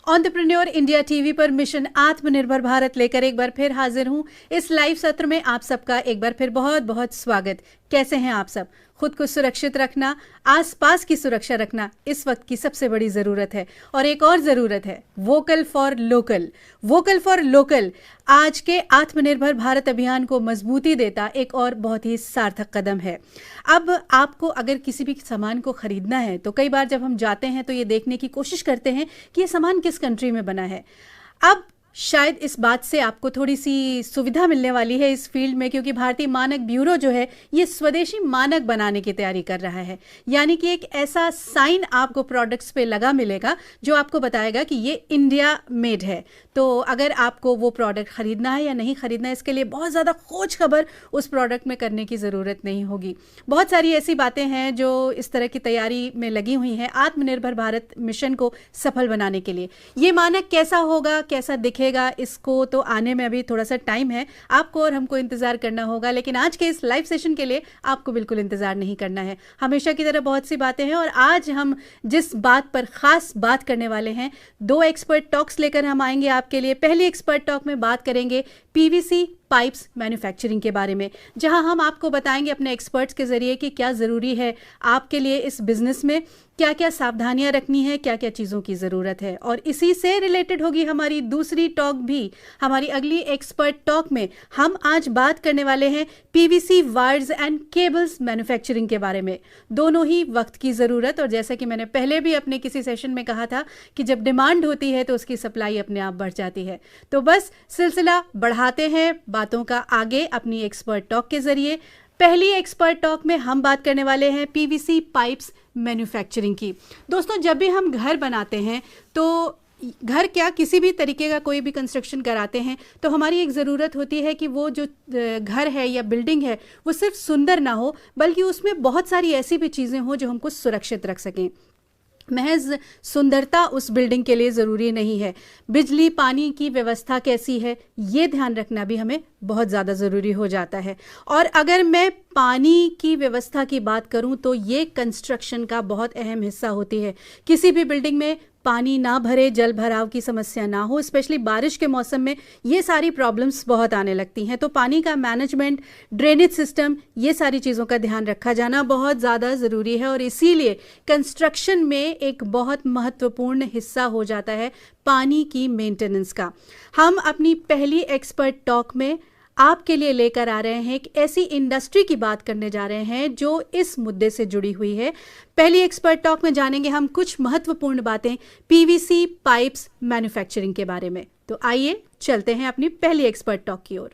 Entrepreneur India TV पर mission आत्मनिर्भर भारत लेकर एक बार फिर हाजिर हूं। इस लाइव सत्र में आप सबका एक बार फिर बहुत बहुत स्वागत। कैसे हैं आप सब? खुद को सुरक्षित रखना, आसपास की सुरक्षा रखना इस वक्त की सबसे बड़ी ज़रूरत है। और एक और ज़रूरत है, vocal for local. Vocal for local आज के आत्मनिर्भर भारत अभियान को मजबूती देता एक और बहुत ही सार्थक कदम है। अब आपको अगर किसी भी सामान को खरीदना है तो कई बार जब हम जाते हैं तो ये देखने की कोशिश करते हैं कि ये सामान किस कंट्री में बना है। अब शायद इस बात से आपको थोड़ी सी सुविधा मिलने वाली है इस फील्ड में, क्योंकि भारतीय मानक ब्यूरो जो है ये स्वदेशी मानक बनाने की तैयारी कर रहा है। यानी कि एक ऐसा साइन आपको प्रोडक्ट्स पे लगा मिलेगा जो आपको बताएगा कि ये इंडिया मेड है। तो अगर आपको वो प्रोडक्ट खरीदना है या नहीं खरीदना है, इसके लिए बहुत ज़्यादा खोज खबर उस प्रोडक्ट में करने की ज़रूरत नहीं होगी। बहुत सारी ऐसी बातें हैं जो इस तरह की तैयारी में लगी हुई हैं आत्मनिर्भर भारत मिशन को सफल बनाने के लिए। ये मानक कैसा होगा, कैसा दिखेगा, इसको तो आने में अभी थोड़ा सा टाइम है। आपको और हमको इंतजार करना होगा, लेकिन आज के इस लाइव सेशन के लिए आपको बिल्कुल इंतजार नहीं करना है। हमेशा की तरह बहुत सी बातें हैं और आज हम जिस बात पर खास बात करने वाले हैं, 2 एक्सपर्ट टॉक्स लेकर हम आएंगे आपके लिए। पहली एक्सपर्ट टॉक में बात करेंगे पीवीसी पाइप्स मैन्युफैक्चरिंग के बारे में, जहां हम आपको बताएंगे अपने एक्सपर्ट्स के जरिए कि क्या ज़रूरी है आपके लिए इस बिजनेस में, क्या क्या सावधानियां रखनी है, क्या क्या चीज़ों की ज़रूरत है। और इसी से रिलेटेड होगी हमारी दूसरी टॉक भी। हमारी अगली एक्सपर्ट टॉक में हम आज बात करने वाले हैं PVC wires and cables manufacturing के बारे में। दोनों ही वक्त की ज़रूरत, और जैसा कि मैंने पहले भी अपने किसी सेशन में कहा था कि जब डिमांड होती है तो उसकी सप्लाई अपने आप बढ़ जाती है। तो बस सिलसिला बढ़ाते हैं बातों का आगे अपनी एक्सपर्ट टॉक के जरिए। पहली एक्सपर्ट टॉक में हम बात करने वाले हैं पीवीसी पाइप्स मैन्युफैक्चरिंग की। दोस्तों, जब भी हम घर बनाते हैं तो घर क्या किसी भी तरीके का कोई भी कंस्ट्रक्शन कराते हैं तो हमारी एक ज़रूरत होती है कि वो जो घर है या बिल्डिंग है वो सिर्फ सुंदर ना हो, बल्कि उसमें बहुत सारी ऐसी भी चीज़ें हों जो हमको सुरक्षित रख सकें। महज सुंदरता उस बिल्डिंग के लिए ज़रूरी नहीं है, बिजली पानी की व्यवस्था कैसी है ये ध्यान रखना भी हमें बहुत ज़्यादा ज़रूरी हो जाता है। और अगर मैं पानी की व्यवस्था की बात करूं तो ये कंस्ट्रक्शन का बहुत अहम हिस्सा होती है। किसी भी बिल्डिंग में पानी ना भरे, जल भराव की समस्या ना हो, स्पेशली बारिश के मौसम में ये सारी प्रॉब्लम्स बहुत आने लगती हैं। तो पानी का मैनेजमेंट, ड्रेनेज सिस्टम, ये सारी चीज़ों का ध्यान रखा जाना बहुत ज़्यादा ज़रूरी है। और इसीलिए कंस्ट्रक्शन में एक बहुत महत्वपूर्ण हिस्सा हो जाता है पानी की मेंटेनेंस का। हम अपनी पहली एक्सपर्ट टॉक में आपके लिए लेकर आ रहे हैं एक ऐसी इंडस्ट्री की बात करने जा रहे हैं जो इस मुद्दे से जुड़ी हुई है। पहली एक्सपर्ट टॉक में जानेंगे हम कुछ महत्वपूर्ण बातें पीवीसी पाइप्स मैन्युफैक्चरिंग के बारे में। तो आइए चलते हैं अपनी पहली एक्सपर्ट टॉक की ओर।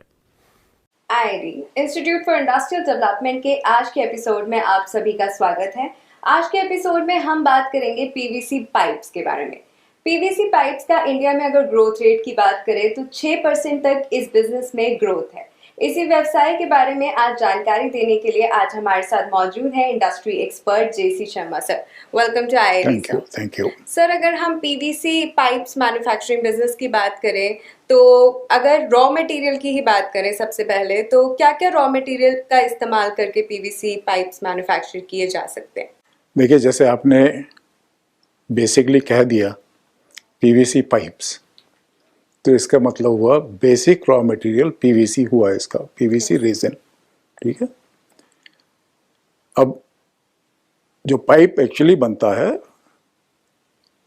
IID institute for industrial development के आज के एपिसोड में आप सभी का स्वागत है। आज के एपिसोड में हम बात करेंगे पीवीसी पाइप्स के बारे में। पीवीसी पाइप्स का इंडिया में अगर ग्रोथ रेट की बात करें तो 6% तक इस बिजनेस में ग्रोथ है। इसी व्यवसाय के बारे में आज जानकारी देने के लिए आज हमारे साथ मौजूद है industry expert J C Sharma sir. Welcome to IID. Thank you sir, अगर हम पीवीसी पाइप्स मैन्युफैक्चरिंग बिजनेस की बात करें तो अगर रॉ मटेरियल की ही बात करें सबसे पहले, तो क्या क्या रॉ मटेरियल का इस्तेमाल करके पीवीसी पाइप्स मैन्युफैक्चर किए जा सकते हैं? देखिए, जैसे आपने बेसिकली कह दिया पीवीसी पाइप्स, तो इसका मतलब हुआ बेसिक रॉ मटेरियल पीवीसी हुआ, इसका पीवीसी रेजिन। ठीक है। अब जो पाइप एक्चुअली बनता है,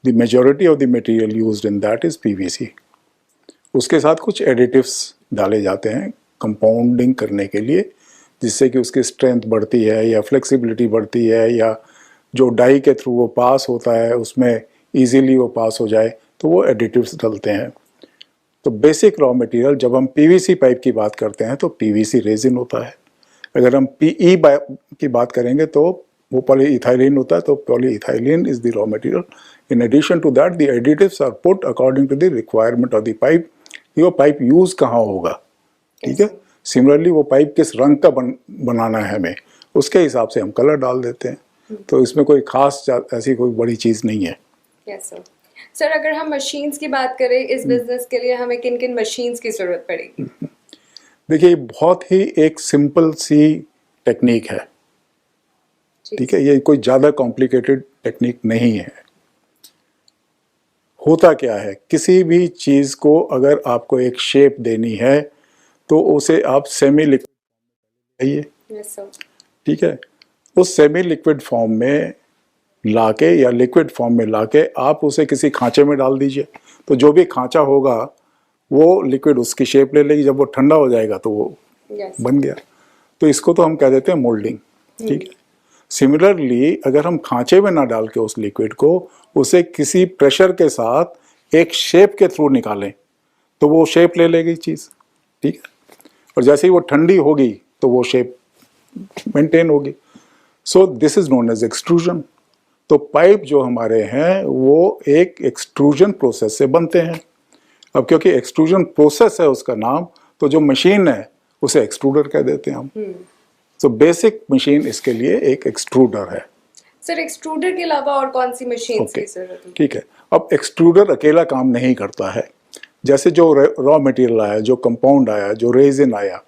the majority of the material used in that is PVC. उसके साथ कुछ एडिटिव्स डाले जाते हैं कंपाउंडिंग करने के लिए, जिससे कि उसकी स्ट्रेंथ बढ़ती है या फ्लेक्सिबिलिटी बढ़ती है, या जो डाई के थ्रू वो पास होता है उसमें इजीली वो पास हो जाए, तो वो एडिटिव्स डालते हैं। तो बेसिक रॉ मटेरियल जब हम पीवीसी पाइप की बात करते हैं तो पीवीसी रेजिन होता है। अगर हम पीई की बात करेंगे तो वो पॉलीइथाइलिन होता है, तो polyethylene is the raw material. In addition to that the additives are put according to the requirement of the pipe. वो पाइप यूज कहाँ होगा, ठीक है। सिमिलरली वो पाइप किस रंग का बनाना है हमें, उसके हिसाब से हम कलर डाल देते हैं। तो इसमें कोई खास ऐसी कोई बड़ी चीज़ नहीं है। Yes sir. सर, अगर हम मशीन्स की बात करें इस बिजनेस के लिए हमें किन किन मशीन्स की जरूरत पड़ेगी? देखिए, बहुत ही एक सिंपल सी टेक्निक है, ठीक है। ये कोई ज़्यादा कॉम्प्लिकेटेड टेक्निक नहीं है। होता क्या है, किसी भी चीज़ को अगर आपको एक शेप देनी है तो उसे आप सेमी लिक्विड चाहिए, यस सर। ठीक है। उस सेमी लिक्विड फॉर्म में लाके या लिक्विड फॉर्म में लाके आप उसे किसी खांचे में डाल दीजिए, तो जो भी खांचा होगा वो लिक्विड उसकी शेप ले लेगी। जब वो ठंडा हो जाएगा तो वो यस बन गया। तो इसको तो हम कह देते हैं मोल्डिंग, ठीक है। सिमिलरली अगर हम खांचे में ना डाल के उस लिक्विड को उसे किसी प्रेशर के साथ एक शेप के थ्रू निकालें तो वो शेप ले लेगी चीज़, ठीक है। और जैसे ही वो ठंडी होगी तो वो शेप मेंटेन होगी। So this is known as extrusion. तो पाइप जो हमारे हैं वो एक एक्सट्रूजन प्रोसेस से बनते हैं। अब क्योंकि एक्सट्रूजन प्रोसेस है उसका नाम, तो जो मशीन है उसे एक्सट्रूडर कह देते हैं हम। तो बेसिक मशीन इसके लिए एक एक्सट्रूडर है। सर एक्सट्रूडर के अलावा और कौन सी मशीन ओके, की जरूरत है? ठीक है। अब एक्सट्रूडर अकेला काम नहीं करता है। जैसे जो रॉ मटेरियल आया, जो कंपाउंड आया, जो रेजिन आया,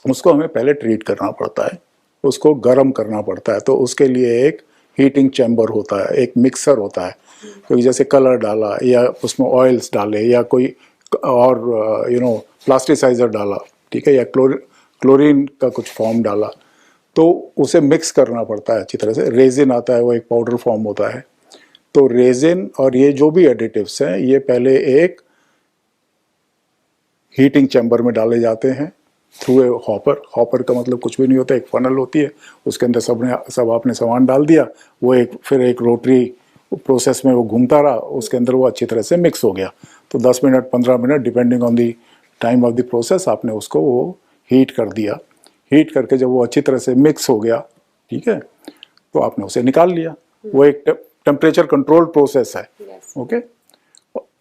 उसको हमें पहले ट्रीट करना पड़ता है, उसको गर्म करना पड़ता है। तो उसके लिए एक हीटिंग चैम्बर होता है, एक मिक्सर होता है। क्योंकि जैसे कलर डाला या उसमें ऑयल्स डाले या कोई और प्लास्टिसाइजर डाला, ठीक है, या क्लोरीन का कुछ फॉर्म डाला, तो उसे मिक्स करना पड़ता है अच्छी तरह से। रेजिन आता है, वो एक पाउडर फॉर्म होता है। तो रेजिन और ये जो भी एडिटिव्स हैं ये पहले एक हीटिंग चैम्बर में डाले जाते हैं थ्रू ए हॉपर। हॉपर का मतलब कुछ भी नहीं होता, एक फनल होती है, उसके अंदर सब आपने सामान डाल दिया, वो फिर एक रोटरी प्रोसेस में वो घूमता रहा, उसके अंदर वो अच्छी तरह से मिक्स हो गया। तो 10 minute 15 minute depending on the time of the process आपने उसको वो हीट कर दिया। हीट करके जब वो अच्छी तरह से मिक्स हो गया, ठीक है, तो आपने उसे निकाल लिया। वो एक टेम्परेचर कंट्रोल प्रोसेस है, okay.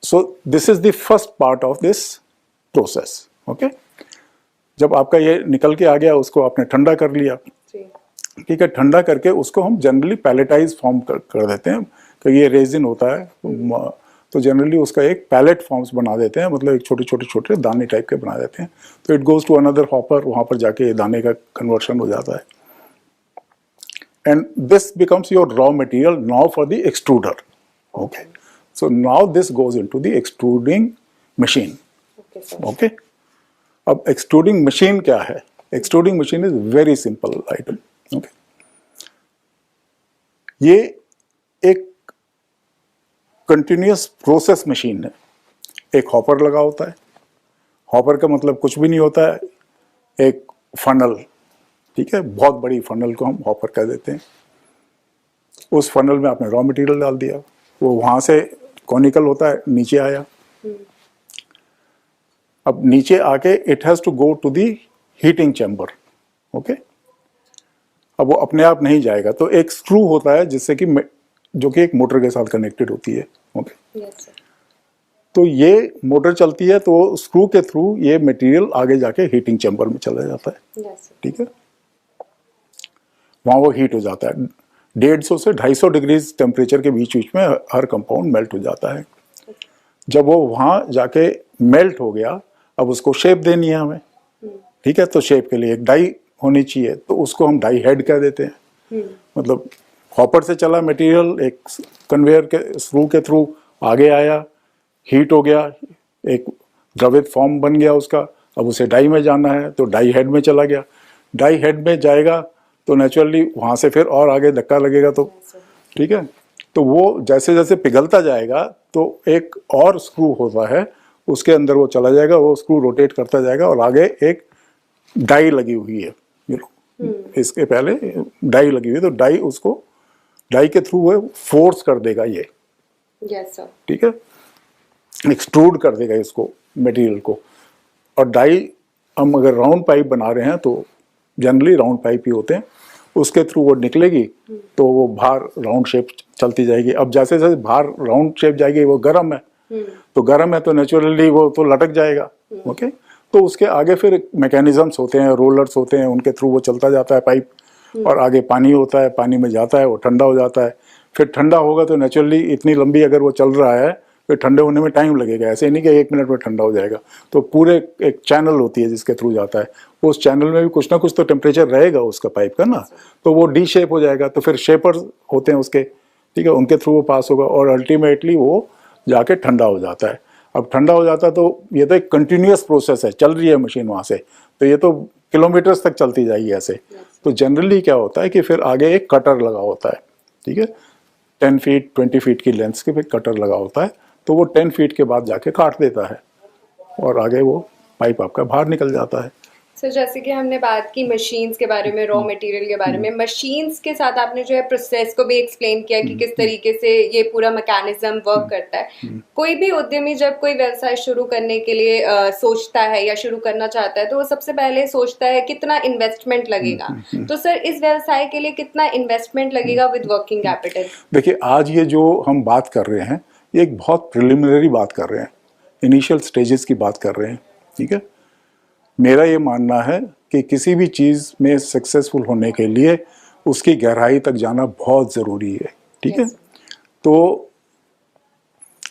So this is the first part of this process, okay. जब आपका ये निकल के आ गया, उसको आपने ठंडा कर लिया, ठीक है। ठंडा करके उसको हम जनरली पैलेटाइज फॉर्म कर देते हैं, क्योंकि ये रेजिन होता है, तो जनरली उसका एक पैलेट फॉर्म्स बना देते हैं, मतलब एक छोटे छोटे छोटे दाने टाइप के बना देते हैं। तो it goes to another hopper, वहाँ पर जाके दाने का कन्वर्शन हो जाता है। And this becomes your raw material now for the extruder, okay. So now this goes into the extruding machine, okay. अब एक्सट्रूडिंग मशीन क्या है? Extruding machine is very simple item, okay. ये एक कंटिन्यूअस प्रोसेस मशीन है। एक hopper लगा होता है। हॉपर का मतलब कुछ भी नहीं होता है, एक फनल, ठीक है, बहुत बड़ी फनल को हम हॉपर कह देते हैं। उस फनल में आपने रॉ मटेरियल डाल दिया, वो वहां से कॉनिकल होता है, नीचे आया। अब नीचे आके it has to go to the heating chamber, okay. अब वो अपने आप नहीं जाएगा, तो एक स्क्रू होता है जिससे कि जो कि एक मोटर के साथ कनेक्टेड होती है, ओके। yes, तो ये मोटर चलती है, तो स्क्रू के थ्रू ये मटेरियल आगे जाके हीटिंग चैम्बर में चला जाता है, yes, ठीक है। वहाँ वो हीट हो जाता है, 150 से 250 डिग्री टेम्परेचर के बीच बीच में हर कंपाउंड मेल्ट हो जाता है। जब वो वहाँ जाके मेल्ट हो गया, अब उसको शेप देनी है हमें, ठीक है। तो शेप के लिए एक डाई होनी चाहिए, तो उसको हम डाई हेड कह देते हैं। मतलब हॉपर से चला मटेरियल, एक कन्वेयर के स्क्रू के थ्रू आगे आया, हीट हो गया, एक द्रवित फॉर्म बन गया उसका। अब उसे डाई में जाना है, तो डाई हेड में चला गया। डाई हेड में जाएगा तो नेचुरली वहाँ से फिर और आगे धक्का लगेगा, तो ठीक है। तो वो जैसे जैसे पिघलता जाएगा तो एक और स्क्रू होता है, उसके अंदर वो चला जाएगा, वो स्क्रू रोटेट करता जाएगा और आगे एक डाई लगी हुई है, इसके पहले डाई लगी हुई है, तो डाई के थ्रू वो फोर्स कर देगा ये, yes, sir. ठीक है, एक्सट्रूड कर देगा इसको मटेरियल को। और डाई हम अगर राउंड पाइप बना रहे हैं तो जनरली राउंड पाइप ही होते हैं, उसके थ्रू वो निकलेगी तो वो बाहर राउंड शेप चलती जाएगी। अब जैसे जैसे बाहर राउंड शेप जाएगी, वो गर्म है, तो गर्म है तो नेचुरली वो तो लटक जाएगा, ओके। तो उसके आगे फिर मैकेनिज्म्स होते हैं, रोलर्स होते हैं, उनके थ्रू वो चलता जाता है पाइप, और आगे पानी होता है, पानी में जाता है, वो ठंडा हो जाता है। फिर ठंडा होगा तो नेचुरली इतनी लंबी अगर वो चल रहा है, फिर ठंडे होने में टाइम लगेगा, ऐसे नहीं कि 1 मिनट में ठंडा हो जाएगा। तो पूरे एक चैनल होती है जिसके थ्रू जाता है, उस चैनल में भी कुछ ना कुछ तो टेम्परेचर रहेगा उसका पाइप का ना, तो वो डी शेप हो जाएगा। तो फिर शेपर्स होते हैं उसके, ठीक है, उनके थ्रू वो पास होगा और अल्टीमेटली वो जाके ठंडा हो जाता है। अब ठंडा हो जाता है तो ये तो एक कंटिन्यूअस प्रोसेस है, चल रही है मशीन वहाँ से, तो ये तो किलोमीटर्स तक चलती जाएगी ऐसे। तो जनरली क्या होता है कि फिर आगे एक कटर लगा होता है, ठीक है, 10 फीट 20 फीट की लेंथ के फिर कटर लगा होता है, तो वो 10 फीट के बाद जाके काट देता है और आगे वो पाइप आपका बाहर निकल जाता है। सर जैसे कि हमने बात की मशीन्स के बारे में, रॉ मटेरियल के बारे में, मशीन्स के साथ आपने जो है प्रोसेस को भी एक्सप्लेन किया कि किस तरीके से ये पूरा मैकेनिज्म वर्क करता है। कोई भी उद्यमी जब कोई व्यवसाय शुरू करने के लिए सोचता है या शुरू करना चाहता है तो वो सबसे पहले सोचता है कितना इन्वेस्टमेंट लगेगा। तो सर इस व्यवसाय के लिए कितना इन्वेस्टमेंट लगेगा विद वर्किंग कैपिटल? देखिए, आज ये जो हम बात कर रहे हैं ये एक बहुत प्रिलिमिनरी बात कर रहे हैं, इनिशियल स्टेजेस की बात कर रहे हैं, ठीक है। मेरा ये मानना है कि किसी भी चीज़ में सक्सेसफुल होने के लिए उसकी गहराई तक जाना बहुत ज़रूरी है, ठीक है। तो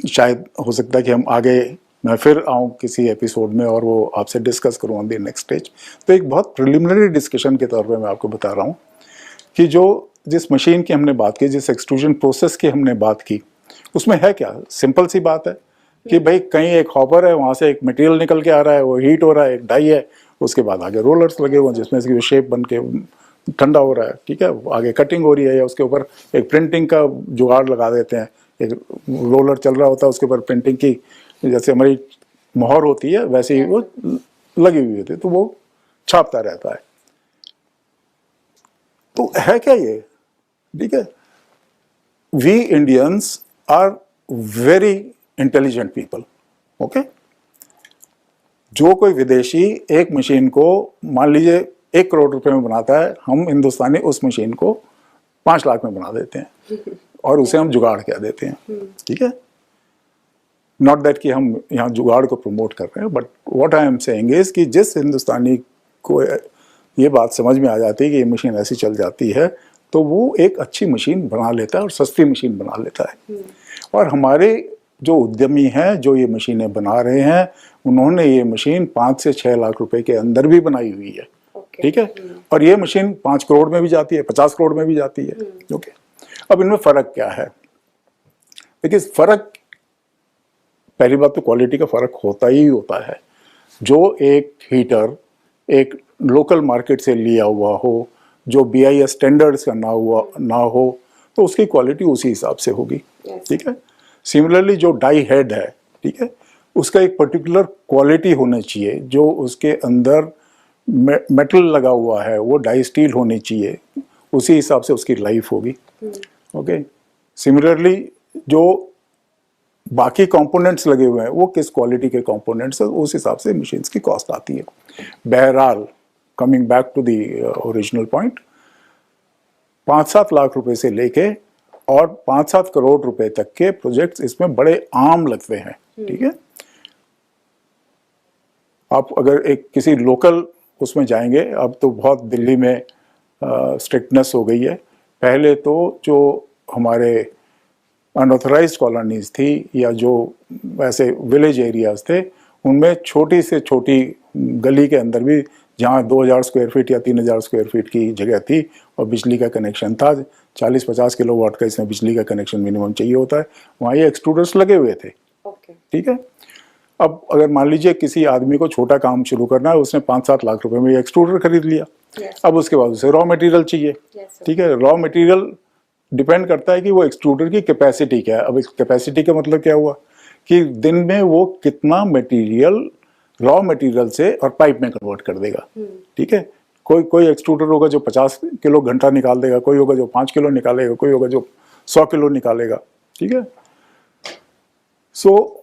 शायद हो सकता है कि हम आगे मैं फिर आऊँ किसी एपिसोड में और वो आपसे डिस्कस करूँ ऑन द नेक्स्ट स्टेज। तो एक बहुत प्रिलिमिनरी डिस्कशन के तौर पे मैं आपको बता रहा हूँ कि जिस मशीन की हमने बात की, जिस एक्सट्रूजन प्रोसेस की हमने बात की, उसमें है क्या, सिंपल सी बात है कि भाई कहीं एक हॉपर है, वहाँ से एक मटेरियल निकल के आ रहा है, वो हीट हो रहा है, एक डाई है, उसके बाद आगे रोलर्स लगे हुए हैं जिसमें से वो शेप बन के ठंडा हो रहा है, ठीक है, आगे कटिंग हो रही है या उसके ऊपर एक प्रिंटिंग का जुगाड़ लगा देते हैं, एक रोलर चल रहा होता है उसके ऊपर प्रिंटिंग की जैसे हमारी मोहर होती है वैसे ही वो लगी हुई होती है, तो वो छापता रहता है। तो है क्या ये, ठीक है। We Indians are very intelligent people, okay. जो कोई विदेशी एक मशीन को मान लीजिए 1 करोड़ रुपए में बनाता है, हम हिंदुस्तानी उस मशीन को 5 लाख में बना देते हैं और उसे हम जुगाड़ कह देते हैं, ठीक है। नॉट दैट कि हम यहाँ जुगाड़ को प्रमोट कर रहे हैं, but what I am saying is कि जिस हिंदुस्तानी को ये बात समझ में आ जाती है कि ये मशीन ऐसी चल जाती है तो वो एक अच्छी मशीन बना लेता है और सस्ती मशीन बना लेता है। और हमारे जो उद्यमी हैं जो ये मशीनें बना रहे हैं, उन्होंने ये मशीन 5 से 6 लाख रुपए के अंदर भी बनाई हुई है, ठीक है। और ये मशीन 5 करोड़ में भी जाती है, 50 करोड़ में भी जाती है, ओके। अब इनमें फ़र्क क्या है? देखिए, फ़र्क, पहली बात तो क्वालिटी का फ़र्क होता ही होता है। जो एक हीटर एक लोकल मार्केट से लिया हुआ हो, जो BIS स्टैंडर्ड्स का ना हो, तो उसकी क्वालिटी उसी हिसाब से होगी, ठीक है। सिमिलरली जो डाई हेड है, ठीक है, उसका एक पर्टिकुलर क्वालिटी होना चाहिए, जो उसके अंदर मेटल लगा हुआ है वो डाई स्टील होनी चाहिए, उसी हिसाब से उसकी लाइफ होगी, ओके। सिमिलरली जो बाकी कंपोनेंट्स लगे हुए हैं वो किस क्वालिटी के कंपोनेंट्स है, उस हिसाब से मशीन्स की कॉस्ट आती है। बहरहाल, coming back to the original point, 5-7 lakh रुपए से लेके और 5-7 करोड़ रुपए तक के प्रोजेक्ट्स इसमें बड़े आम लगते हैं, ठीक है। आप अगर एक किसी लोकल उसमें जाएंगे, अब तो बहुत दिल्ली में स्ट्रिक्टनेस हो गई है। पहले तो जो हमारे अनऑथराइज्ड कॉलोनीज थी या जो वैसे विलेज एरियाज थे, उनमें छोटी से छोटी गली के अंदर भी जहाँ 2000 स्क्वायर फीट या 3000 स्क्वायर फीट की जगह थी और बिजली का कनेक्शन था, 40-50 किलोवाट का इसमें बिजली का कनेक्शन मिनिमम चाहिए होता है, वहाँ ये एक्सट्रूडर्स लगे हुए थे, ठीक है। अब अगर मान लीजिए किसी आदमी को छोटा काम शुरू करना है, उसने 5-7 लाख रुपए में एक्सट्रूडर खरीद लिया, अब उसके बाद उसे रॉ मटेरियल चाहिए, ठीक है। रॉ मटेरियल डिपेंड करता है कि वो एक्सट्रूडर की कैपेसिटी क्या है। अब कैपेसिटी का मतलब क्या हुआ कि दिन में वो कितना मटेरियल रॉ मटेरियल से और पाइप में कन्वर्ट कर देगा, ठीक है। कोई एक्सट्रूडर होगा जो 50 किलो घंटा निकाल देगा, कोई होगा जो 5 किलो निकालेगा, कोई होगा जो 100 किलो निकालेगा, ठीक है। So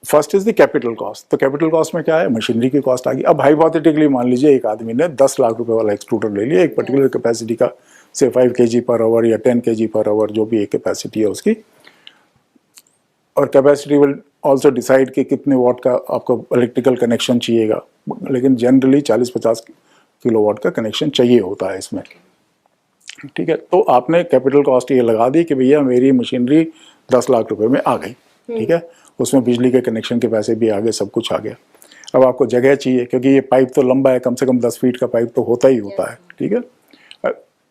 first is the capital cost. तो कैपिटल कॉस्ट में क्या है, मशीनरी की कॉस्ट आ गई। अब हाइपोथेटिकली मान लीजिए एक आदमी ने 10 लाख रुपए वाला एक्सट्रूडर ले लिया, एक पर्टिकुलर कैपेसिटी का, से 5 kg पर आवर या 10 kg पर आवर, जो भी एक कैपेसिटी है उसकी, और कैपेसिटी विल ऑल्सो डिसाइड कि कितने वाट का आपको इलेक्ट्रिकल कनेक्शन चाहिएगा, लेकिन जनरली 40-50 किलोवाट का कनेक्शन चाहिए होता है इसमें, ठीक है। तो आपने कैपिटल कॉस्ट ये लगा दी कि भैया मेरी मशीनरी 10 लाख रुपए में आ गई, ठीक है, उसमें बिजली के कनेक्शन के पैसे भी आ गए, सब कुछ आ गया। अब आपको जगह चाहिए, क्योंकि ये पाइप तो लंबा है, कम से कम 10 फीट का पाइप तो होता ही होता है, ठीक है।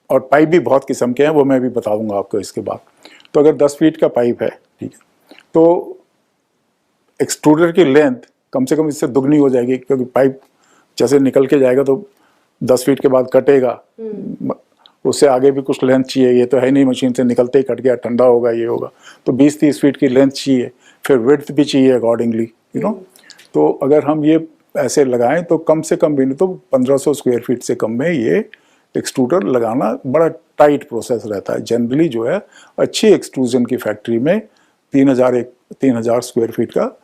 और पाइप भी बहुत किस्म के हैं, वो मैं भी बता दूंगा आपको इसके बाद। तो अगर 10 फीट का पाइप है, ठीक है, तो एक्सट्रूडर की लेंथ कम से कम इससे दुगनी हो जाएगी, क्योंकि पाइप जैसे निकल के जाएगा तो 10 फीट के बाद कटेगा, उससे आगे भी कुछ लेंथ चाहिए, ये तो है नहीं मशीन से निकलते ही कट गया, ठंडा होगा, ये होगा, तो 20-30 फीट की लेंथ चाहिए, फिर विड्थ भी चाहिए अकॉर्डिंगली, यू नो। तो अगर हम ये ऐसे लगाएं तो कम से कम भी नहीं तो 1500 स्क्वायर फीट से कम में ये एक्सट्रूडर लगाना बड़ा टाइट प्रोसेस रहता है। जनरली जो है अच्छी एक्सट्रूजन की फैक्ट्री में 3000 स्क्वायर फीट का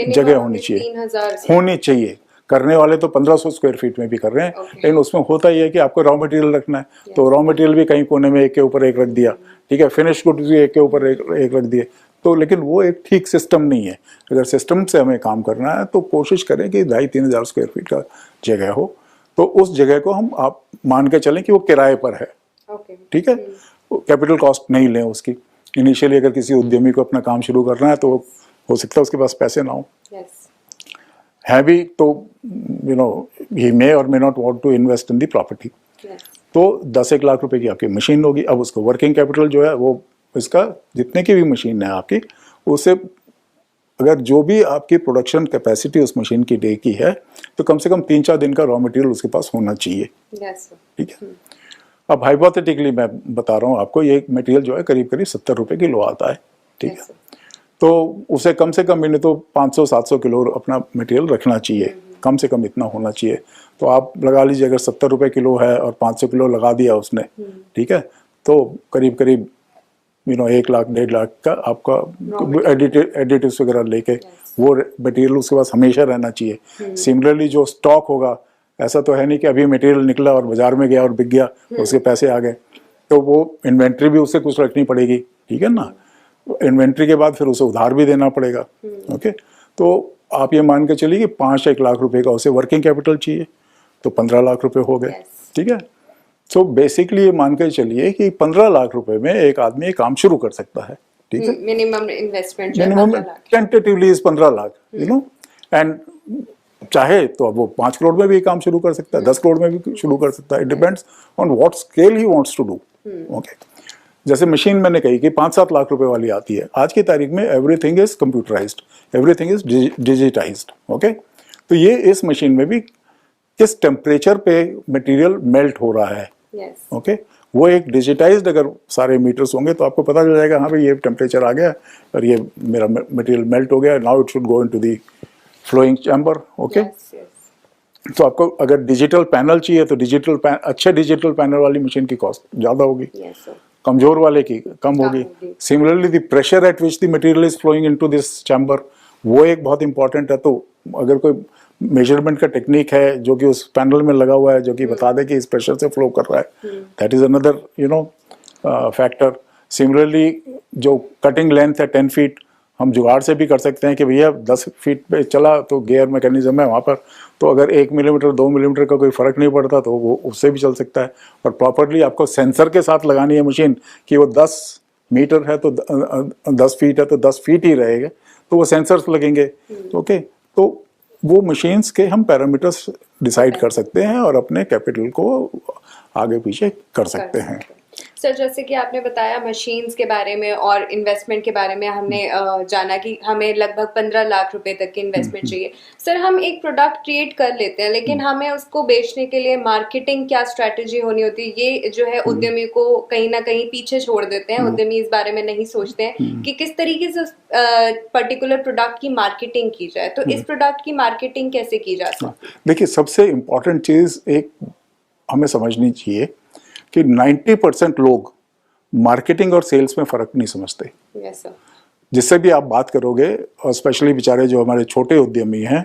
जगह होनी चाहिए। करने वाले तो 1500 स्क्वायर फीट में भी कर रहे हैं, लेकिन उसमें होता ही है कि आपको रॉ मटेरियल रखना है, तो रॉ मटेरियल भी कहीं कोने में एक के ऊपर एक रख दिया, ठीक है, फिनिश गुड्स भी एक के ऊपर एक रख दिए, तो लेकिन वो एक ठीक सिस्टम नहीं है। अगर सिस्टम से हमें काम करना है तो कोशिश करें कि 2500-3000 स्क्वायर फीट का जगह हो, तो उस जगह को हम आप मान के चलें कि वो किराए पर है, ठीक है, कैपिटल कॉस्ट नहीं लें उसकी। इनिशियली अगर किसी उद्यमी को अपना काम शुरू करना है तो हो सकता है उसके पास पैसे ना हो, है भी, तो यू नो ही मे और may not want to invest in the property. तो 10-1 लाख रुपए की आपकी मशीन होगी। अब उसको वर्किंग कैपिटल जो है वो इसका जितने की भी मशीन है आपकी, उससे अगर जो भी आपकी प्रोडक्शन कैपेसिटी उस मशीन की डे की है तो कम से कम 3-4 दिन का रॉ मटेरियल उसके पास होना चाहिए, ठीक है। अब हाइपोथेटिकली मैं बता रहा हूँ आपको, ये मटेरियल जो है करीब करीब 70 रुपए किलो आता है, ठीक है, तो उसे कम से कम मैंने तो 500-700 किलो अपना मटेरियल रखना चाहिए, कम से कम इतना होना चाहिए। तो आप लगा लीजिए अगर 70 रुपए किलो है और 500 किलो लगा दिया उसने, ठीक है, तो करीब करीब 1 लाख 1.5 लाख का आपका एडिटिव्स वगैरह लेके वो मटेरियल उसके पास हमेशा रहना चाहिए। सिमिलरली जो स्टॉक होगा, ऐसा तो है नहीं कि अभी मटेरियल निकला और बाजार में गया और बिक गया, उसके पैसे आ गए, तो वो इन्वेंट्री भी उससे कुछ रखनी पड़ेगी, ठीक है ना। इन्वेंट्री के बाद फिर उसे उधार भी देना पड़ेगा, ओके। तो आप ये मान के चलिए कि 5-1 लाख रुपए का उसे वर्किंग कैपिटल चाहिए, तो 15 लाख रुपए हो गए, ठीक है। सो बेसिकली ये मान के चलिए कि 15 लाख रुपए में एक आदमी काम शुरू कर सकता है, ठीक है। Minimum investment tentatively is 15 lakh, you know, and चाहे तो अब वो 5 करोड़ में भी काम शुरू कर सकता है, 10 करोड़ में भी शुरू कर सकता है, it depends on what scale he wants to do, okay. जैसे मशीन मैंने कही कि 5-7 लाख रुपए वाली आती है, आज की तारीख में everything is computerised, everything is digitised, okay. तो ये इस मशीन में भी किस टेम्परेचर पे मटेरियल मेल्ट हो रहा है, ओके, वो एक डिजिटाइज्ड अगर सारे मीटर्स होंगे तो आपको पता चल जाएगा, हाँ भाई ये टेम्परेचर आ गया और ये मेरा मटेरियल मेल्ट हो गया, now it should go into the flowing chamber, okay. तो आपको अगर डिजिटल पैनल चाहिए तो अच्छे डिजिटल पैनल वाली मशीन की कॉस्ट ज़्यादा होगी, कमजोर वाले की कम होगी। Similarly the pressure at which the material is flowing into this chamber, वो एक बहुत इंपॉर्टेंट है। तो अगर कोई मेजरमेंट का टेक्निक है जो कि उस पैनल में लगा हुआ है जो कि बता दे कि इस प्रेशर से फ्लो कर रहा है, that is another factor. Similarly जो कटिंग लेंथ है 10 फीट, हम जुगाड़ से भी कर सकते हैं कि भैया 10 फीट पे चला तो गियर मैकेनिज्म है वहाँ पर, तो अगर 1 मिलीमीटर 2 मिलीमीटर का कोई फर्क नहीं पड़ता तो वो उससे भी चल सकता है। और प्रॉपरली आपको सेंसर के साथ लगानी है मशीन कि वो 10 मीटर है तो 10 फीट है तो 10 फीट ही रहेगा, तो वो सेंसर्स लगेंगे, ओके। तो वो मशीन्स के हम पैरामीटर्स डिसाइड कर सकते हैं और अपने कैपिटल को आगे पीछे कर सकते हैं। सर, जैसे कि आपने बताया मशीन्स के बारे में और इन्वेस्टमेंट के बारे में, हमने जाना कि हमें लगभग 15 लाख रुपए तक की इन्वेस्टमेंट चाहिए। सर, हम एक प्रोडक्ट क्रिएट कर लेते हैं, लेकिन हमें उसको बेचने के लिए मार्केटिंग क्या स्ट्रेटेजी होनी होती है, ये जो है उद्यमी को कहीं ना कहीं पीछे छोड़ देते हैं। उद्यमी इस बारे में नहीं सोचते हैं कि किस तरीके से पर्टिकुलर प्रोडक्ट की मार्केटिंग की जाए। तो इस प्रोडक्ट की मार्केटिंग कैसे की जा सकती है? देखिए, सबसे इम्पोर्टेंट चीज एक हमें समझनी चाहिए कि 90% लोग मार्केटिंग और सेल्स में फर्क नहीं समझते। yes, sir. जिससे भी आप बात करोगे, और स्पेशली बेचारे जो हमारे छोटे उद्यमी हैं,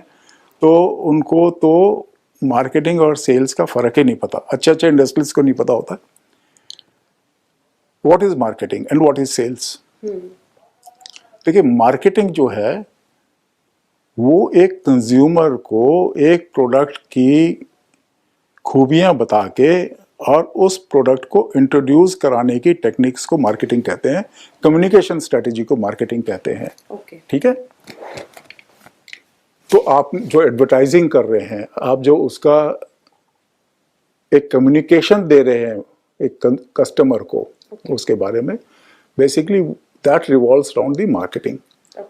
तो उनको तो मार्केटिंग और सेल्स का फर्क ही नहीं पता। अच्छे इंडस्ट्रीज को नहीं पता होता what is marketing and what is sales. देखिए, मार्केटिंग जो है वो एक कंज्यूमर को एक प्रोडक्ट की खूबियां बता के और उस प्रोडक्ट को इंट्रोड्यूस कराने की टेक्निक्स को मार्केटिंग कहते हैं, कम्युनिकेशन स्ट्रेटेजी को मार्केटिंग कहते हैं, ठीक है। तो आप जो एडवर्टाइजिंग कर रहे हैं, आप जो उसका एक कम्युनिकेशन दे रहे हैं एक कस्टमर को उसके बारे में, basically that revolves around the marketing.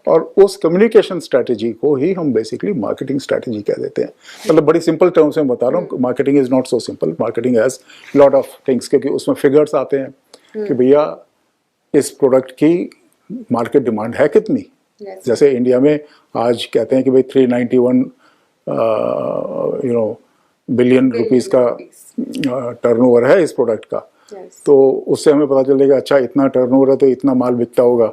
और उस कम्युनिकेशन स्ट्रेटेजी को ही हम बेसिकली मार्केटिंग स्ट्रेटेजी कह देते हैं। मतलब बड़ी सिंपल टर्म्स में बता रहा हूँ, marketing is not so simple, marketing has lot of things, क्योंकि उसमें फिगर्स आते हैं कि भैया इस प्रोडक्ट की मार्केट डिमांड है कितनी। जैसे इंडिया में आज कहते हैं कि भाई 391 बिलियन रुपीस का टर्नओवर है इस प्रोडक्ट का। तो उससे हमें पता चलेगा अच्छा इतना टर्नओवर है तो इतना माल बिकता होगा,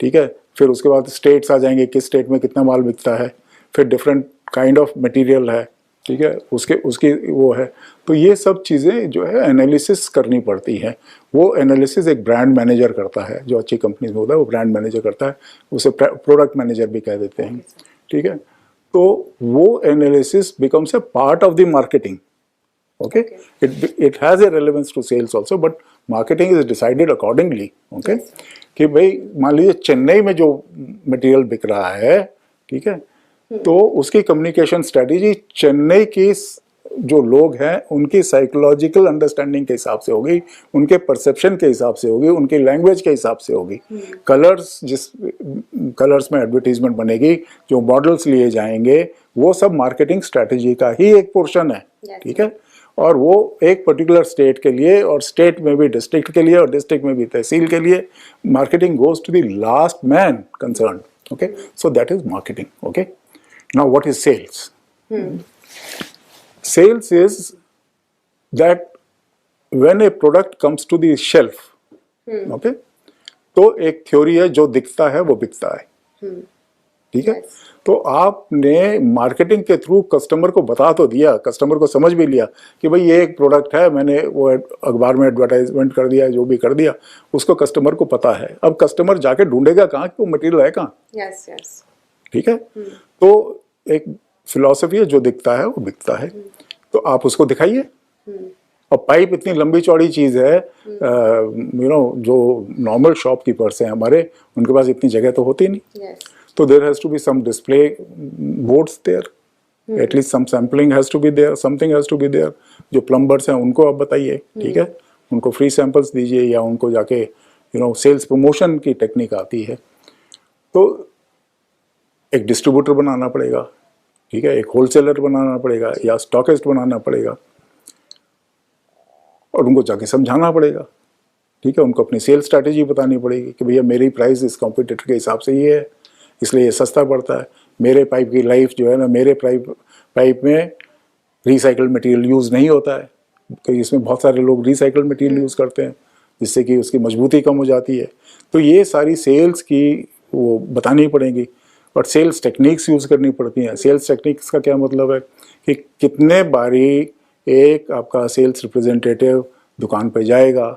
ठीक है। फिर उसके बाद स्टेट्स आ जाएंगे, किस स्टेट में कितना माल बिकता है, फिर डिफरेंट काइंड ऑफ मटेरियल है, ठीक है, उसकी वो है। तो ये सब चीज़ें जो है एनालिसिस करनी पड़ती हैं। वो एनालिसिस एक ब्रांड मैनेजर करता है, जो अच्छी कंपनीज में होता है वो ब्रांड मैनेजर करता है, उसे प्रोडक्ट मैनेजर भी कह देते हैं, ठीक है। तो वो analysis becomes a part of the marketing, okay? It has a relevance to sales also, but marketing is decided accordingly, okay? कि भाई मान लीजिए चेन्नई में जो मटेरियल बिक रहा है, ठीक है, तो उसकी कम्युनिकेशन स्ट्रेटेजी चेन्नई की जो लोग हैं उनकी साइकोलॉजिकल अंडरस्टैंडिंग के हिसाब से होगी, उनके परसेप्शन के हिसाब से होगी, उनकी लैंग्वेज के हिसाब से होगी। कलर्स, जिस कलर्स में एडवर्टीजमेंट बनेगी, जो मॉडल्स लिए जाएंगे, वो सब मार्केटिंग स्ट्रेटेजी का ही एक पोर्शन है, ठीक है। और वो एक पर्टिकुलर स्टेट के लिए, और स्टेट में भी डिस्ट्रिक्ट के लिए, और डिस्ट्रिक्ट में भी तहसील के लिए, marketing goes to the last man concern, okay. So that is marketing, okay. Now what is sales? Sales is that when a product comes to the shelf, okay, तो एक थ्योरी है जो दिखता है वो बिकता है, ठीक है। तो आपने मार्केटिंग के थ्रू कस्टमर को बता तो दिया, कस्टमर को समझ भी लिया कि भाई ये एक प्रोडक्ट है, मैंने वो अखबार में एडवर्टाइजमेंट कर दिया, जो भी कर दिया, उसको कस्टमर को पता है। अब कस्टमर जाके ढूंढेगा कहाँ कि वो मटेरियल है कहाँ, ठीक है। तो एक फिलॉसफी है, जो दिखता है वो बिकता है, तो आप उसको दिखाइए। और पाइप इतनी लंबी चौड़ी चीज है, जो नॉर्मल शॉपकीपर्स हैं हमारे, उनके पास इतनी जगह तो होती नहीं। So there has to be some display boards there, at least some sampling has to be there, something has to be there. जो plumbers हैं उनको आप बताइए, ठीक है, उनको free samples दीजिए, या उनको जाके sales promotion की टेक्निक आती है, तो एक डिस्ट्रीब्यूटर बनाना पड़ेगा, ठीक है, एक होलसेलर बनाना पड़ेगा, या स्टॉकिस्ट बनाना पड़ेगा, और उनको जाके समझाना पड़ेगा, ठीक है। उनको अपनी सेल्स स्ट्रैटेजी बतानी पड़ेगी कि भैया मेरी प्राइस इस कॉम्पिटिटर के हिसाब से ये है, इसलिए ये सस्ता पड़ता है। मेरे पाइप की लाइफ जो है ना, मेरे पाइप में रिसाइकल्ड मटेरियल यूज़ नहीं होता है, तो इसमें बहुत सारे लोग रिसाइकल्ड मटेरियल यूज़ करते हैं, जिससे कि उसकी मजबूती कम हो जाती है। तो ये सारी सेल्स की वो बतानी पड़ेंगी, और सेल्स टेक्निक्स यूज़ करनी पड़ती हैं। सेल्स टेक्निक्स का क्या मतलब है कि कितने बारी एक आपका सेल्स रिप्रेजेंटेटिव दुकान पे जाएगा,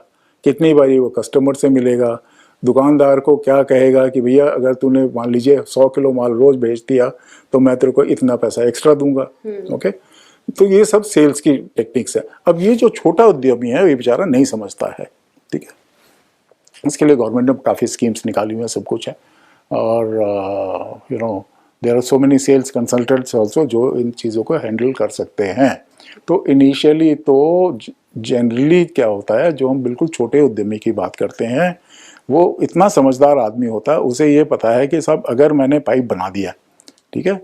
कितनी बारी वो कस्टमर से मिलेगा, दुकानदार को क्या कहेगा कि भैया अगर तूने मान लीजिए 100 किलो माल रोज बेच दिया तो मैं तेरे को इतना पैसा एक्स्ट्रा दूंगा, ओके। तो ये सब सेल्स की टेक्निक्स है। अब ये जो छोटा उद्यमी है ये बेचारा नहीं समझता है, ठीक है। इसके लिए गवर्नमेंट ने काफ़ी स्कीम्स निकाली हुई हैं, सब कुछ है, और there are so many sales consultants also जो इन चीज़ों को हैंडल कर सकते हैं। तो इनिशियली तो जनरली क्या होता है, जो हम बिल्कुल छोटे उद्यमी की बात करते हैं, वो इतना समझदार आदमी होता है, उसे ये पता है कि साहब अगर मैंने पाइप बना दिया, ठीक है,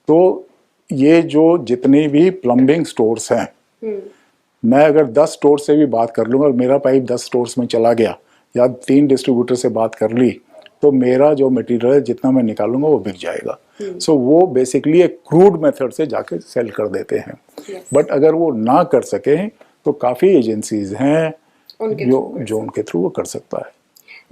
तो ये जो जितने भी प्लम्बिंग स्टोर्स हैं, मैं अगर 10 स्टोर से भी बात कर लूँगा और मेरा पाइप 10 स्टोर्स में चला गया, या 3 डिस्ट्रीब्यूटर से बात कर ली, तो मेरा जो मटेरियल है जितना मैं निकालूंगा वो बिक जाएगा। सो वो बेसिकली एक क्रूड मेथड से जाके सेल कर देते हैं। बट अगर वो ना कर सके तो काफ़ी एजेंसीज हैं जो उनके थ्रू वो कर सकता है।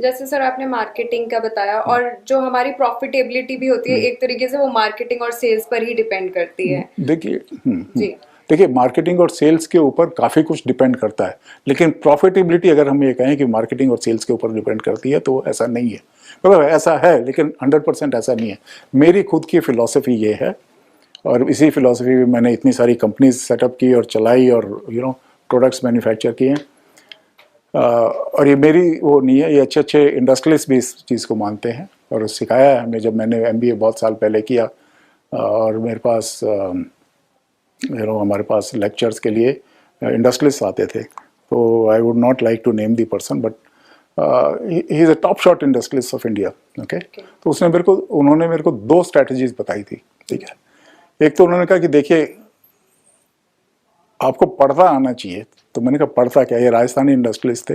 जैसे सर आपने मार्केटिंग का बताया, और जो हमारी प्रॉफिटेबिलिटी भी होती है एक तरीके से वो मार्केटिंग और सेल्स पर ही डिपेंड करती है। देखिए मार्केटिंग और सेल्स के ऊपर काफ़ी कुछ डिपेंड करता है, लेकिन प्रॉफिटेबिलिटी अगर हम ये कहें कि मार्केटिंग और सेल्स के ऊपर डिपेंड करती है तो ऐसा नहीं है। मतलब ऐसा है लेकिन 100% ऐसा नहीं है। मेरी खुद की फ़िलॉसफी ये है, और इसी फिलॉसफी में मैंने इतनी सारी कंपनीज सेटअप की और चलाई और प्रोडक्ट्स मैन्युफैक्चर किए हैं। और ये मेरी वो नहीं है, ये अच्छे अच्छे इंडस्ट्रियलिस्ट भी इस चीज़ को मानते हैं और सिखाया है हमें। जब मैंने MBA बहुत साल पहले किया और मेरे पास हमारे पास लेक्चर्स के लिए इंडस्ट्रियलिस्ट आते थे, तो I would not like to name the person, but he is a top shot industrialist of India, okay तो उन्होंने मेरे को 2 स्ट्रैटेजीज बताई थी, ठीक है। एक तो उन्होंने कहा कि देखिए आपको पड़ता आना चाहिए। तो मैंने कहा पड़ता क्या? ये राजस्थानी इंडस्ट्रियलिस्ट थे,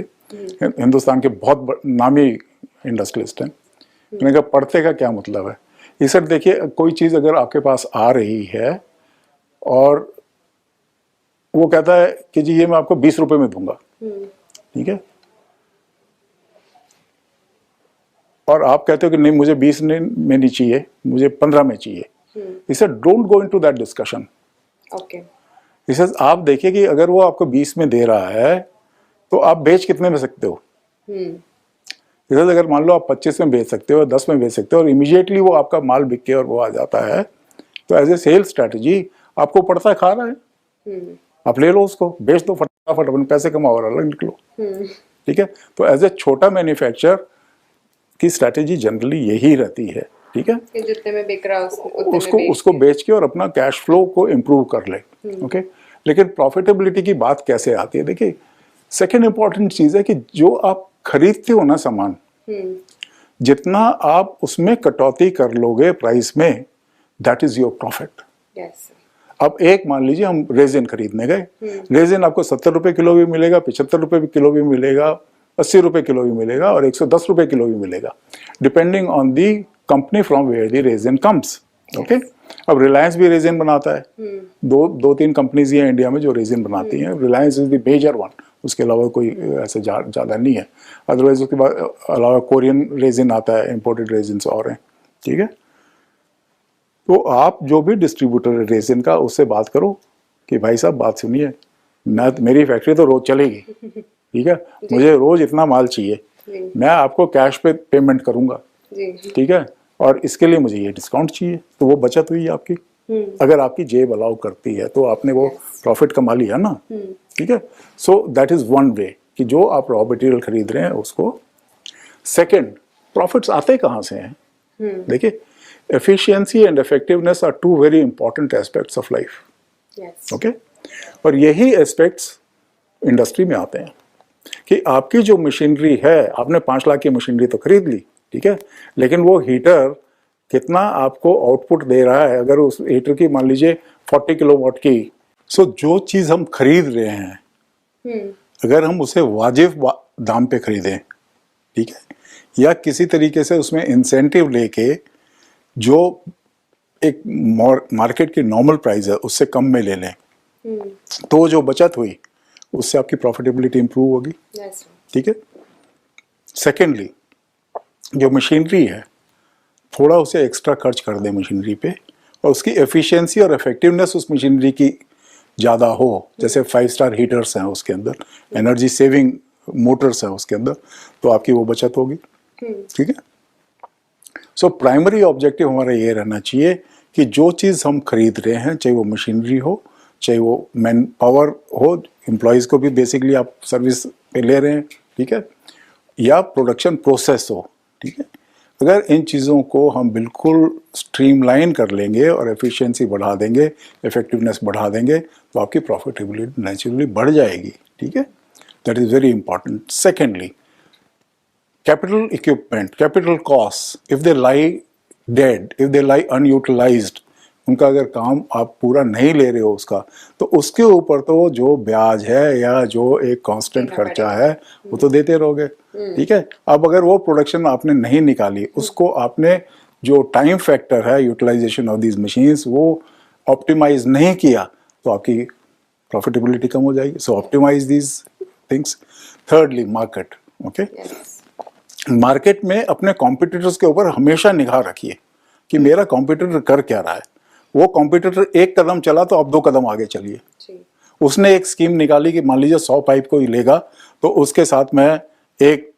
हिंदुस्तान के बहुत नामी इंडस्ट्रियलिस्ट हैं। मैंने कहा पढ़ते का क्या मतलब है? ये सर देखिए कोई चीज़ अगर आपके पास आ रही है और वो कहता है कि जी ये मैं आपको 20 रुपए में दूंगा, ठीक है, और आप कहते हो कि नहीं मुझे 20 में नहीं चाहिए, मुझे 15 में चाहिए। इसे don't go into that discussion. Okay, इसे आप देखिए कि अगर वो आपको 20 में दे रहा है तो आप बेच कितने में सकते हो? इसे अगर मान लो आप 25 में बेच सकते हो, 10 में बेच सकते हो और इमीडिएटली वो आपका माल बिक के और वो आ जाता है, तो एज ए सेल स्ट्रैटेजी आपको पड़ता खा रहा है, आप ले लो उसको, बेच दो फटाफट, अपने पैसे कमाओ और अलग निकलो, ठीक है। तो एज ए छोटा मैन्युफैक्चरर की स्ट्रैटेजी जनरली यही रहती है, ठीक है, कि जितने में बिक रहा है उसको बेच के और अपना कैश फ्लो को इम्प्रूव कर ले, ओके। लेकिन प्रॉफिटेबिलिटी की बात कैसे आती है? देखिए सेकेंड इंपॉर्टेंट चीज है कि जो आप खरीदते हो ना सामान, जितना आप उसमें कटौती कर लोगे प्राइस में, दैट इज योर प्रॉफिट। अब एक मान लीजिए हम रेजिन खरीदने गए, रेजिन आपको 70 रुपए किलो भी मिलेगा, 75 रुपए किलो भी मिलेगा, 80 रुपए किलो भी मिलेगा और 110 रुपए किलो भी मिलेगा, depending on the company from where the resin comes, okay. अब रिलायंस भी रेजिन बनाता है, दो तीन कंपनीज ही हैं इंडिया में जो रेजिन बनाती हैं, Reliance is the major one, उसके अलावा कोई ऐसे ज़्यादा नहीं है। अदरवाइज उसके बाद अलावा कोरियन रेजिन आता है, इम्पोर्टेड रेजिन और हैं, ठीक है। तो आप जो भी डिस्ट्रीब्यूटर है रेजिन का, उससे बात करो कि भाई साहब बात सुनिए, मेरी फैक्ट्री तो रोज चलेगी, ठीक है, मुझे रोज इतना माल चाहिए, मैं आपको कैश पे पेमेंट करूंगा, ठीक है, और इसके लिए मुझे ये डिस्काउंट चाहिए। तो वो बचत हुई आपकी, अगर आपकी जेब अलाउ करती है तो आपने वो प्रॉफिट कमा लिया ना, ठीक है। सो दैट इज वन वे कि जो आप रॉ मटेरियल खरीद रहे हैं उसको। सेकंड, प्रॉफिट्स आते कहाँ से हैं? देखिए efficiency and effectiveness are 2 very important aspects of life, okay. और यही एस्पेक्ट्स इंडस्ट्री में आते हैं कि आपकी जो मशीनरी है, आपने 5 लाख की मशीनरी तो खरीद ली, ठीक है, लेकिन वो हीटर कितना आपको आउटपुट दे रहा है? अगर उस हीटर की मान लीजिए 40 किलोवाट की, सो जो चीज हम खरीद रहे हैं अगर हम उसे वाजिब दाम पे खरीदें, ठीक है, या किसी तरीके से उसमें इंसेंटिव लेके जो एक मार्केट की नॉर्मल प्राइस है उससे कम में ले लें, तो जो बचत हुई उससे आपकी प्रॉफिटेबिलिटी इंप्रूव होगी, ठीक है। सेकेंडली, जो मशीनरी है थोड़ा उसे एक्स्ट्रा खर्च कर दें मशीनरी पे, और उसकी एफिशिएंसी और इफेक्टिवनेस उस मशीनरी की ज़्यादा हो, जैसे 5 स्टार हीटर्स हैं उसके अंदर, एनर्जी सेविंग मोटर्स हैं उसके अंदर, तो आपकी वो बचत होगी, ठीक है। सो प्राइमरी ऑब्जेक्टिव हमारा ये रहना चाहिए कि जो चीज़ हम खरीद रहे हैं, चाहे वो मशीनरी हो, चाहे वो मैन पावर हो, एम्प्लॉयज़ को भी बेसिकली आप सर्विस पे ले रहे हैं, ठीक है, या प्रोडक्शन प्रोसेस हो, ठीक है, अगर इन चीज़ों को हम बिल्कुल स्ट्रीमलाइन कर लेंगे और एफिशिएंसी बढ़ा देंगे, इफेक्टिवनेस बढ़ा देंगे, तो आपकी प्रॉफिटेबिलिटी नेचुरली बढ़ जाएगी, ठीक है। That is very important. Secondly, capital equipment, capital costs, if they lie dead, if they lie unutilized, उनका अगर काम आप पूरा नहीं ले रहे हो उसका, तो उसके ऊपर तो जो ब्याज है या जो एक कांस्टेंट खर्चा है वो तो देते रहोगे, ठीक है। अब अगर वो प्रोडक्शन आपने नहीं निकाली, उसको आपने जो टाइम फैक्टर है यूटिलाइजेशन ऑफ दीज मशीन्स वो ऑप्टिमाइज नहीं किया, तो आपकी प्रॉफिटेबिलिटी कम हो जाएगी। So optimize these things. Thirdly, market, okay. Market में अपने कॉम्पिटिटर्स के ऊपर हमेशा निगाह रखिए कि मेरा कॉम्पिटिटर कर क्या रहा है। वो कॉम्पिटिटर एक कदम चला तो आप 2 कदम आगे चलिए। उसने एक स्कीम निकाली कि मान लीजिए 100 पाइप को ही लेगा तो उसके साथ मैं एक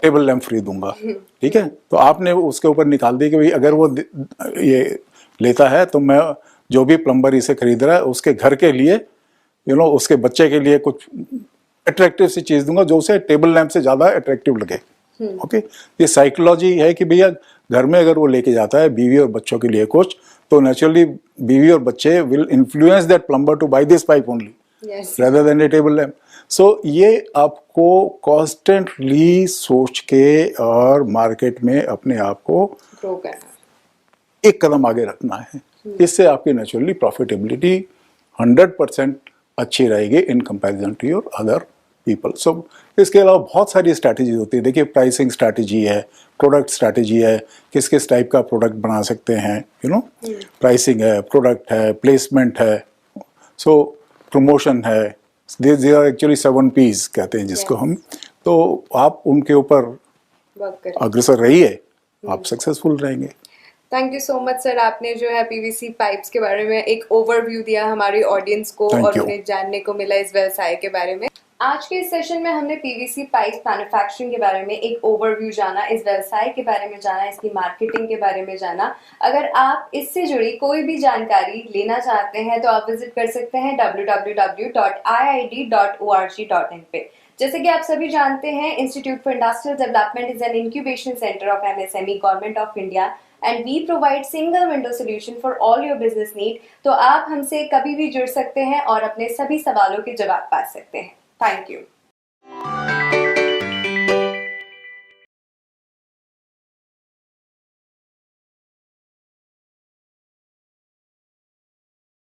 टेबल लैंप फ्री दूंगा, ठीक है। तो आपने उसके ऊपर निकाल दी कि भाई अगर वो ये लेता है तो मैं जो भी प्लम्बर इसे खरीद रहा है उसके घर के लिए उसके बच्चे के लिए कुछ अट्रैक्टिव सी चीज दूंगा जो उसे टेबल लैंप से ज्यादा अट्रैक्टिव लगे, ओके। ये साइकोलॉजी है कि भैया घर में अगर वो लेके जाता है बीवी और बच्चों के लिए कुछ, तो नेचुरली बीवी और बच्चे will influence that plumber to buy this pipe only rather than a table lamp. So ये आपको कॉन्स्टेंटली सोच के और मार्केट में अपने आप को ग्रो करना, एक कदम आगे रखना है। इससे आपकी नेचुरली प्रॉफिटेबिलिटी 100% अच्छी रहेगी in comparison to your other people. So इसके अलावा बहुत सारी स्ट्रैटेजी होती है। देखिए, प्राइसिंग स्ट्रैटेजी है, प्रोडक्ट स्ट्रैटेजी है, किस किस टाइप का प्रोडक्ट बना सकते हैं, यू नो, प्राइसिंग है, प्रोडक्ट है, प्लेसमेंट है, सो प्रमोशन है। दीज आर एक्चुअली 7 P's कहते हैं जिसको हम। तो आप उनके ऊपर वर्क करें। अग्रसर रहिए, आप सक्सेसफुल रहेंगे। Thank you so much sir, आपने जो है पीवीसी पाइप्स के बारे में एक ओवरव्यू दिया हमारी ऑडियंस को Thank और you. उन्हें जानने को मिला इस व्यवसाय के बारे में। आज के इस सेशन में हमने पीवीसी पाइप्स मैन्युफैक्चरिंग के बारे में एक ओवरव्यू जाना, इस व्यवसाय के बारे में जाना, इसकी मार्केटिंग के बारे में जाना। अगर आप इससे जुड़ी कोई भी जानकारी लेना चाहते हैं तो आप विजिट कर सकते हैं www.iid.org.in पे। जैसे कि आप सभी जानते हैं, institute for industrial development is an incubation centre of MSME government of India and we provide single window solution for all your business need. तो आप हमसे कभी भी जुड़ सकते हैं और अपने सभी सवालों के जवाब पा सकते हैं। Thank you.